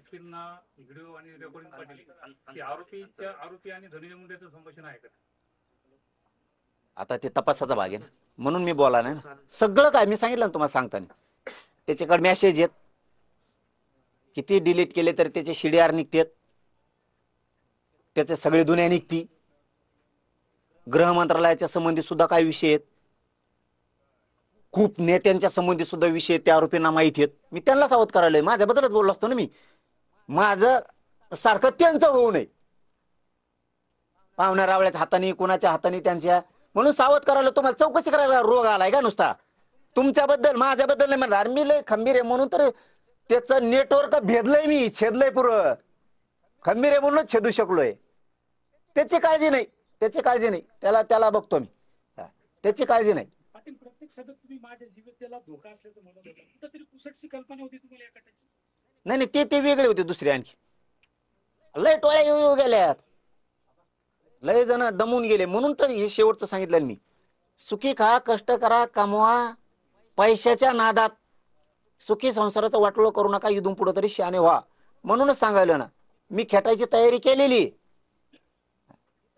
आरोपींना व्हिडिओ आणि रेकॉर्डिंग पाठवली की आरोपी आणि धनंजय मुंडेचं संभाषण आहे का? आता ते तपासाचा भाग आहे ना, म्हणून मी बोला नाही ना. सगळं काय मी सांगितलं ना तुम्हाला सांगताना. त्याच्याकडे मेसेज येत, किती डिलीट केले तर त्याचे CDR निघतात, त्याचे सगळे दुनिया निघती. गृह मंत्रालयाच्या संबंधित सुद्धा काही विषय आहेत, खूप नेत्यांच्या संबंधित सुद्धा विषय त्या आरोपींना माहिती आहेत. मी त्यांना सावध करायला, माझ्याबद्दलच बोललो असतो ना मी. माझं सारखं त्यांचं होऊ नये, पाहुण्या रावळ्याच्या हाताने कुणाच्या हाताने त्यांच्या, म्हणून सावध करायला. तुम्हाला चौकशी करायला रोग आलाय का नुसता? तुमच्याबद्दल माझ्याबद्दल नाही म्हणणार मी, लय खंबीर आहे म्हणून तर त्याचं नेटवर्क भेदलंय मी, छेदलंय पुरं. खंबीर आहे म्हणूनच छेदू शकलोय. त्याची काळजी नाही, त्याची काळजी नाही, त्याला बघतो मी, त्याची काळजी नाही. पाटील, प्रत्येक सभेत तुम्ही माझ्या जीविततेला धोका असल्याचं म्हणत होता, कुठेतरी पुसटची कल्पना होती तुम्हाला या गटाची? नाही नाही, ते वेगळे होते दुसरे. आणखी लय टोळ्या येऊ गेल्यात, लय जण दमून गेले. म्हणून तर हे शेवटचं सांगितलं मी, सुखी खा, कष्ट करा, कमवा, पैशाच्या नादात सुखी संसाराचं वाटोळं करू नका, इथून पुढे तरी शहाणे व्हा. म्हणूनच सांगायलं ना, मी खेटायची तयारी केलेली,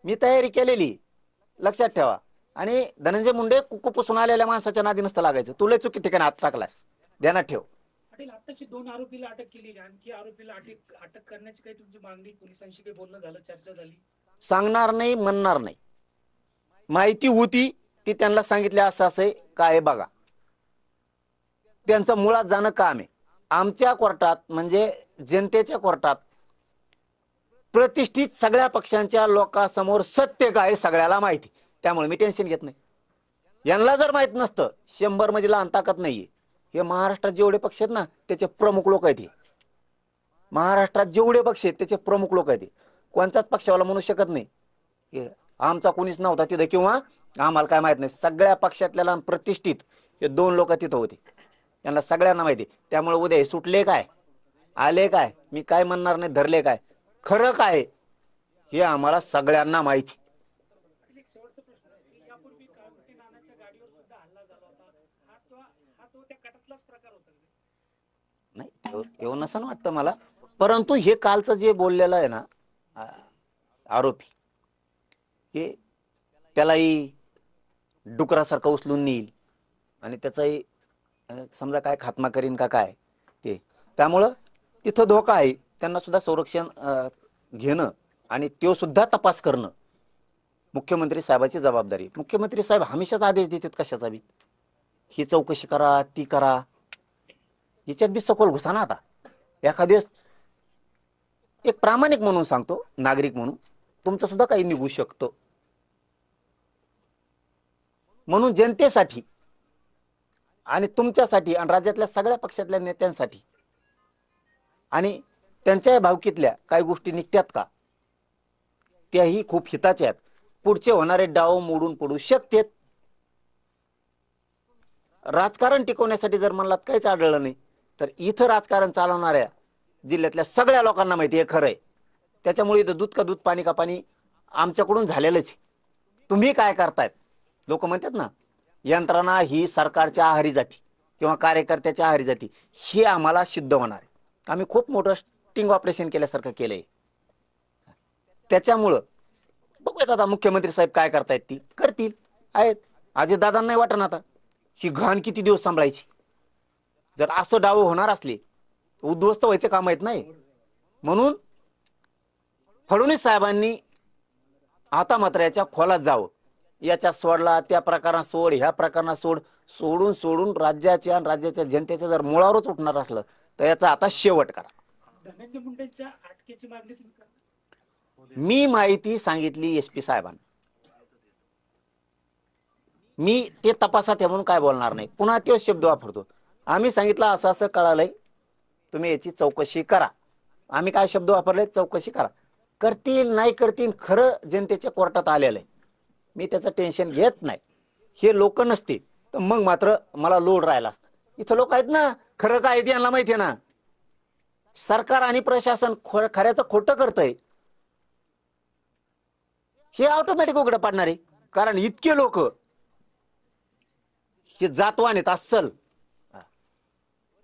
मी तयारी केलेली, लक्षात ठेवा. आणि धनंजय मुंडे कुकू पुसून आलेल्या माणसाच्या नादी नसतं लागायचं. तुला चुकी ठिकाणी हात टाकलास, ध्यानात ठेव. पाटील, आताची 2 आरोपीला अटक केली, आणखी आरोपीला अटक करण्याची काही तुमची मागणी, पोलिसांशी काही बोलणं झालं, चर्चा झाली? सांगणार नाही, म्हणणार नाही. माहिती होती ती त्यांना सांगितले, असं असं काय आहे बघा. त्यांचं मुळात जाणं काम आहे. आमच्या कोर्टात म्हणजे जनतेच्या कोर्टात प्रतिष्ठित सगळ्या पक्षांच्या लोकांसमोर सत्य काय सगळ्याला माहिती. त्यामुळे मी टेन्शन घेत नाही. यांना जर माहित नसतं, 100 मध्ये लहान ताकद नाहीये. हे महाराष्ट्रात जेवढे पक्ष आहेत ना, त्याचे प्रमुख लोक आहेत. महाराष्ट्रात जेवढे पक्ष आहेत त्याचे प्रमुख लोक आहेत. कोणत्याच पक्षावाला म्हणू शकत नाही आमचा कोणीच नव्हता तिथं किंवा आम्हाला काय माहित नाही. सगळ्या पक्षातल्या प्रतिष्ठित हे 2 लोक तिथं होते, त्यांना सगळ्यांना माहिती. त्यामुळे उद्या हे सुटले काय, आले काय, मी काय म्हणणार नाही, धरले काय, खरं काय हे आम्हाला सगळ्यांना माहिती. एक शेवटचा प्रश्न आहे, यापूर्वी काळकुटी नानाच्या गाडीवर सुद्धा हल्ला झाला होता, हा तो त्या गटातलाच प्रकार होता? नाही, तेव्हा नसं वाटतं मला. परंतु हे कालचं जे बोललेलं आहे ना आरोपी, हे त्यालाही डुकरासारखं उचलून नेईल आणि त्याचाही समजा काय खात्मा करीन का काय ते. त्यामुळं तिथं धोका आहे. त्यांना सुद्धा संरक्षण घेणं आणि तो सुद्धा तपास करणं मुख्यमंत्री साहेबाची जबाबदारी. मुख्यमंत्री साहेब हमेशाच आदेश देतात कशाचा बी, ही चौकशी करा, ती करा. याच्यात बी सखोल घुसा ना. आता एखाद्या एक प्रामाणिक म्हणून सांगतो, नागरिक म्हणून तुमचं सुद्धा काही निघू शकतं. म्हणून जनतेसाठी आणि तुमच्यासाठी आणि राज्यातल्या सगळ्या पक्षातल्या नेत्यांसाठी आणि त्यांच्या भावकीतल्या काही गोष्टी निघतात का, त्याही खूप हिताच्या आहेत. पुढचे होणारे डाव मोडून पडू शकतात. राजकारण टिकवण्यासाठी जर म्हणलात काहीच आढळलं नाही, तर इथं राजकारण चालवणाऱ्या जिल्ह्यातल्या सगळ्या लोकांना माहिती आहे खरं आहे. त्याच्यामुळे इथं दूध का दूध, पाणी का पाणी आमच्याकडून झालेलंच. तुम्ही काय करतायत, लोक म्हणतात ना यंत्रणा ही सरकारच्या आहारी जाती किंवा कार्यकर्त्याच्या आहारी जाती, हे आम्हाला सिद्ध होणार आहे. आम्ही खूप मोठं स्टिंग ऑपरेशन केल्यासारखं केलंय. त्याच्यामुळं बघूयात आता मुख्यमंत्री साहेब काय करतायत, ती करतील आहेत. अजितदादांना नाही वाटणार आता ही घाण किती दिवस सांभाळायची. जर असं डाव होणार असले उद्ध्वस्त व्हायचे काम आहेत नाही. म्हणून फडणवीस साहेबांनी आता मात्र याच्या खोलात जावं. याच्या सोडला त्या प्रकारात सोड, ह्या प्रकारात सोडून राज्याच्या जनतेच्या जर मुळावरच उठणार असलं तर याचा आता शेवट करा. धनंजय मुंडेंच्या अटकेची मागणी तुम्ही करा. मी माहिती सांगितली SP साहेबांना. मी ते तपासात आहे म्हणून काय बोलणार नाही. पुन्हा तो शब्द वापरतो, आम्ही सांगितलं असं असं कळालंय, तुम्ही याची चौकशी करा. आम्ही काय शब्द वापरले, चौकशी करा. करतील नाही करतील, खरं जनतेच्या कोर्टात आलेलं आहे. मी त्याचं टेन्शन घेत नाही. हे लोक नसते तर मग मात्र मला लोड राहिला असतं. इथं लोक आहेत ना, खरं काय ते यांना माहिती आहे ना. सरकार आणि प्रशासन खऱ्याचं खोटं करतंय हे ऑटोमॅटिक उघडं पाडणार आहे. कारण इतके लोक हे जातवान आहेत, अस्सल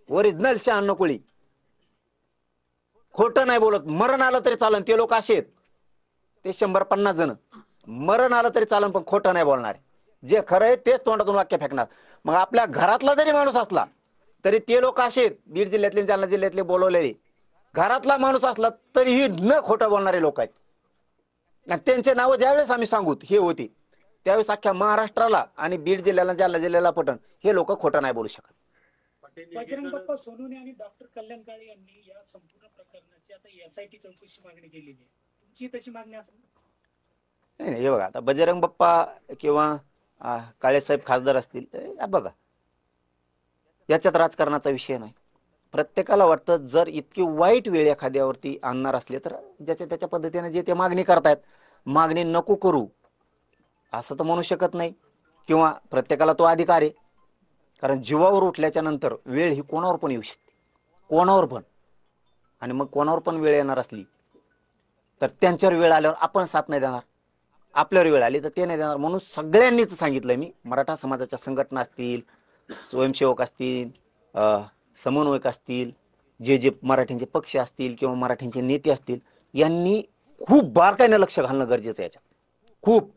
ओरिजिनल शहाण्णव कोळी. खोटं नाही बोलत. मरण आलं तरी चालन. ते लोक असे आहेत, ते 150 जण मरण आलं तरी चालन, पण खोटं नाही बोलणार. जे खरं आहे तेच तोंडातून वाक्य फेकणार. मग आपल्या घरातला जरी माणूस असला तरी ते लोक असे आहेत, बीड जिल्ह्यातले जालना जिल्ह्यातले बोलवलेले, घरातला माणूस असला तरीही न खोटं बोलणारे लोक आहेत. आणि त्यांचे नाव ज्यावेळेस आम्ही सांगूत हे होते, त्यावेळेस अख्ख्या महाराष्ट्राला आणि बीड जिल्ह्याला जालना जिल्ह्याला पटन, हे लोक खोटं नाही बोलू शकत. बजरंग बाप्पा सोनवणे आणि डॉक्टर कल्याण काळे यांनी या संपूर्ण प्रकरणाची आता एसआयटी चौकशी मागणी केलेली आहे. तुमची तशी मागणी असेल? नाही नाही, हे बघा, आता बजरंग बाप्पा किंवा काळेसाहेब खासदार असतील, बघा, याच्यात राजकारणाचा विषय नाही. प्रत्येकाला वाटतं जर इतकी वाईट वेळ एखाद्यावरती आणणार असले तर ज्याच्या त्याच्या पद्धतीने जे ते मागणी करतायत, मागणी नको करू असं तर म्हणू शकत नाही, किंवा प्रत्येकाला तो अधिकार आहे. कारण जीवावर उठल्याच्या नंतर वेळ ही कोणावर पण येऊ शकते, कोणावर पण. आणि मग कोणावर पण वेळ येणार असली तर त्यांच्यावर वेळ आल्यावर आपण साथ नाही देणार, आपल्यावर वेळ आली तर ते नाही देणार. म्हणून सगळ्यांनीच सांगितलं मी, मराठा समाजाच्या संघटना असतील, स्वयंसेवक असतील, समन्वयक असतील, जे जे मराठ्यांचे पक्ष असतील किंवा मराठ्यांचे नेते असतील, यांनी खूप बारकाईने लक्ष घालणं गरजेचं आहे याच्यात, खूप.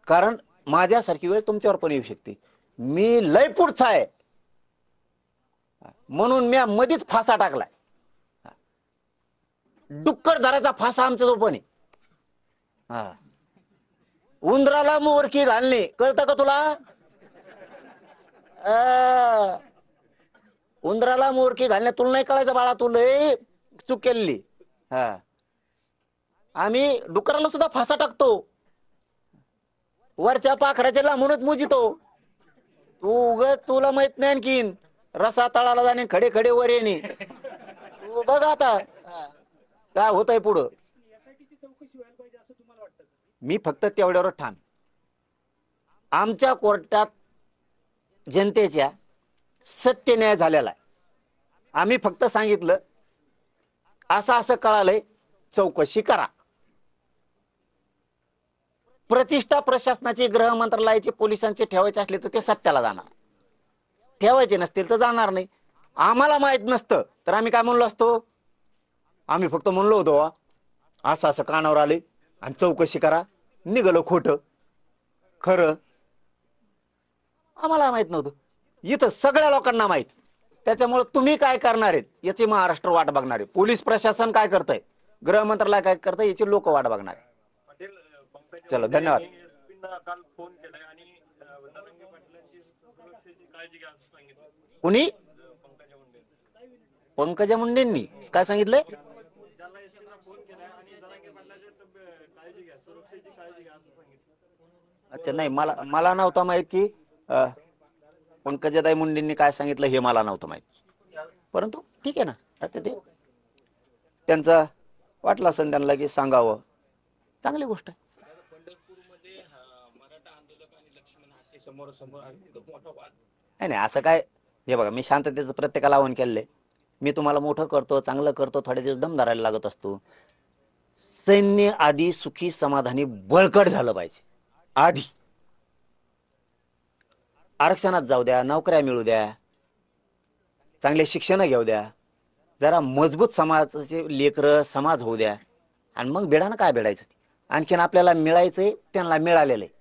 कारण माझ्यासारखी वेळ तुमच्यावर पण येऊ शकते. मी लय पुढचा आहे म्हणून मी मध्येच फासा टाकलाय. डुक्कर धराचा फासा आमच्या जवळ पण आहे. हा, उंदराला मोरकी घालणे कळतं का तुला? उंदराला मोरकी घालणे तुला नाही कळायचं बाळा, तू लय चूक केलेली. हा, आम्ही डुकराला सुद्धा फासा टाकतो, वरच्या पाखराच्या लांबूनच मुजितो. तुला माहित नाही आणखीन, रसा तळाला जाणे खडे खडे वर येणे. तू बघ आता काय होतंय पुढं. एसआयटीची चौकशी व्हायला पाहिजे असं तुम्हाला वाटतं? मी फक्त तेवढ्यावर ठाम. आमच्या कोर्टात जनतेच्या सत्य न्याय झालेला आहे. आम्ही फक्त सांगितलं असं असं कळालंय, चौकशी करा. प्रतिष्ठा प्रशासनाचे, गृह मंत्रालयाचे, पोलिसांचे ठेवायचे असले तर ते सत्याला जाणार, ठेवायचे नसतील तर जाणार नाही. आम्हाला माहित नसतं तर आम्ही काय म्हणलो असतो? आम्ही फक्त म्हणलो होतो असं असं कानावर आले आणि चौकशी करा. निघालो खोटं, खरं आम्हाला माहित नव्हतं. इथं सगळ्या लोकांना माहित. त्याच्यामुळे तुम्ही काय करणार आहेत याची महाराष्ट्र वाट बघणार आहे. पोलीस प्रशासन काय करतंय, गृह मंत्रालय काय करतंय याची लोक वाट बघणार आहे. चलो, धन्यवाद. कुणी? पंकजा मुंडेंनी काय सांगितलंय? अच्छा, नाही, मला नव्हतं माहित की पंकजाताई मुंडेंनी काय सांगितलं, हे मला नव्हतं माहित. परंतु ठीक आहे ना, आता ते त्यांचा वाटलं असेल त्यांना की सांगावं, चांगली गोष्ट आहे. नाही नाही, असं काय, हे बघा, मी शांततेचं प्रत्येकाला आवाहन केलंय. मी तुम्हाला मोठं करतो, चांगलं करतो, थोडे दिवस दम धरायला लागत असतो. सैन्य आधी सुखी समाधानी बळकट झालं पाहिजे. आधी आरक्षणात जाऊ द्या, नोकऱ्या मिळू द्या, चांगले शिक्षण घेऊ द्या, जरा मजबूत समाजाचे लेकरं समाज होऊ द्या, आणि मग बेडानं काय बेडायचं. आणखीन आपल्याला मिळायचंय, त्यांना मिळालेलं आहे.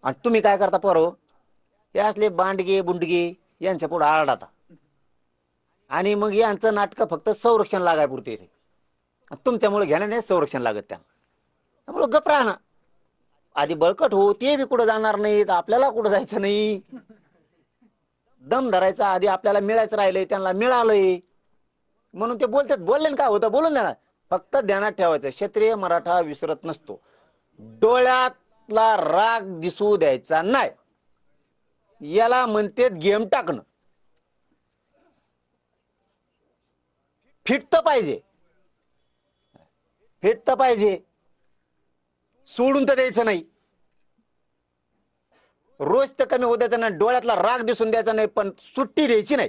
आणि तुम्ही काय करता पोरो, हे असले बांडगे बुंडगे यांच्या पुढे आरडाता, आणि मग यांचं नाटकं फक्त संरक्षण लागायपुरते रे. तुमच्यामुळे घेण्याने संरक्षण लागत त्यांना. त्यामुळे गप राहा ना, आधी बळकट हो. ते बी कुठं जाणार नाहीत, आपल्याला कुठं जायचं नाही. दम धरायचा, आधी आपल्याला मिळायचं राहिलंय, त्यांना मिळालंय म्हणून ते बोलतात. बोलले काय होतं, बोलून द्या ना. फक्त ध्यानात ठेवायचं, क्षत्रिय मराठा विसरत नसतो. डोळ्यातला राग दिसू द्यायचा नाही. याला म्हणते गेम टाकणं. फिटतं पाहिजे, फिटतं पाहिजे, सोडून तर द्यायचं नाही. रोज तर कमी होऊ द्यायचं नाही, डोळ्यातला राग दिसून द्यायचा नाही, पण सुट्टी द्यायची नाही.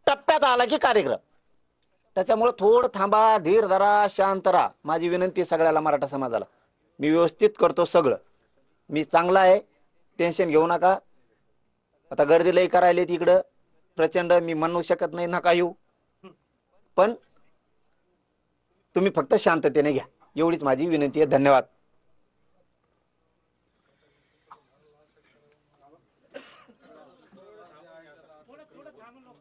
टप्प्यात आला की कार्यक्रम. त्याच्यामुळे थोडं थांबा, धीर धरा, शांत राहा. माझी विनंती सगळ्याला, मराठा समाजाला. मी व्यवस्थित करतो सगळं, मी चांगला आहे, टेन्शन घेऊ नका. आता गर्दी लई करायला तिकडं प्रचंड, मी म्हणू शकत नाही नका येऊ. पण तुम्ही फक्त शांततेने घ्या, एवढीच माझी विनंती आहे. धन्यवाद. थोडं थांबून लोक